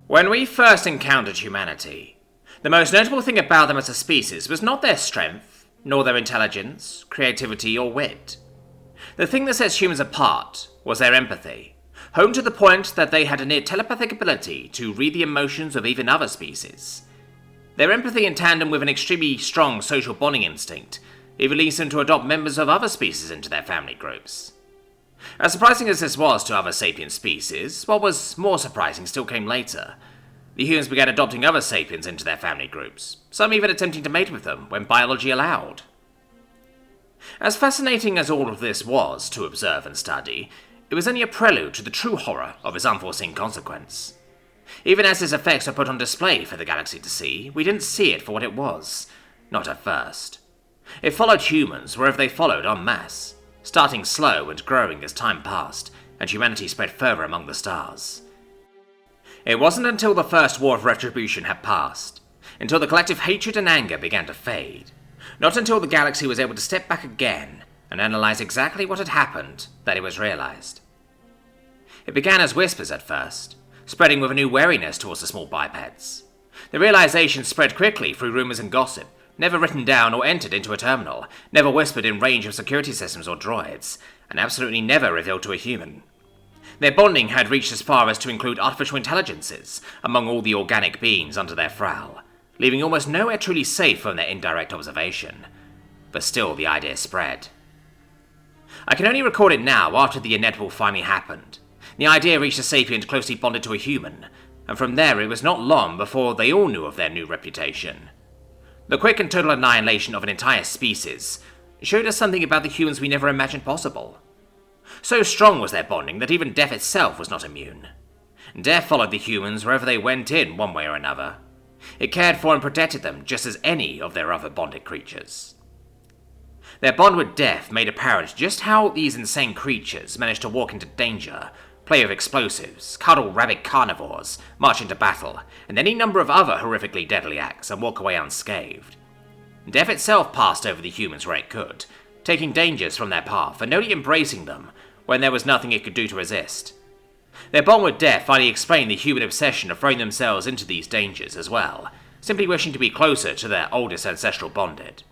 When we first encountered humanity, the most notable thing about them as a species was not their strength, nor their intelligence, creativity, or wit. The thing that sets humans apart was their empathy, honed to the point that they had a near telepathic ability to read the emotions of even other species. Their empathy in tandem with an extremely strong social bonding instinct even leads them to adopt members of other species into their family groups. As surprising as this was to other sapient species, what was more surprising still came later. The humans began adopting other sapiens into their family groups, some even attempting to mate with them when biology allowed. As fascinating as all of this was to observe and study, it was only a prelude to the true horror of its unforeseen consequence. Even as its effects were put on display for the galaxy to see, we didn't see it for what it was, not at first. It followed humans wherever they followed en masse, starting slow and growing as time passed, and humanity spread further among the stars. It wasn't until the first war of retribution had passed, until the collective hatred and anger began to fade, not until the galaxy was able to step back again and analyze exactly what had happened, that it was realized. It began as whispers at first, spreading with a new wariness towards the small bipeds. The realization spread quickly through rumors and gossip, never written down or entered into a terminal, never whispered in range of security systems or droids, and absolutely never revealed to a human. Their bonding had reached as far as to include artificial intelligences among all the organic beings under their thrall, leaving almost nowhere truly safe from their indirect observation. But still the idea spread. I can only record it now after the inevitable finally happened. The idea reached a sapient closely bonded to a human, and from there it was not long before they all knew of their new reputation. The quick and total annihilation of an entire species showed us something about the humans we never imagined possible. So strong was their bonding that even death itself was not immune. Death followed the humans wherever they went in one way or another. It cared for and protected them just as any of their other bonded creatures. Their bond with death made apparent just how these insane creatures managed to walk into danger, play with explosives, cuddle rabid carnivores, march into battle, and any number of other horrifically deadly acts and walk away unscathed. Death itself passed over the humans where it could, taking dangers from their path and only embracing them when there was nothing it could do to resist. Their bond with death finally explained the human obsession of throwing themselves into these dangers as well, simply wishing to be closer to their oldest ancestral bonded.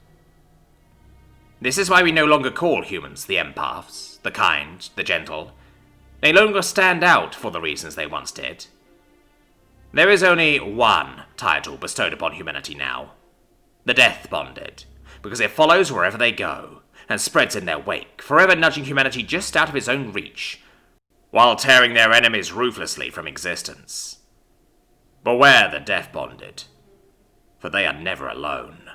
This is why we no longer call humans the empaths, the kind, the gentle. They no longer stand out for the reasons they once did. There is only one title bestowed upon humanity now. The Death Bonded, because it follows wherever they go, and spreads in their wake, forever nudging humanity just out of its own reach, while tearing their enemies ruthlessly from existence. Beware the Death Bonded, for they are never alone.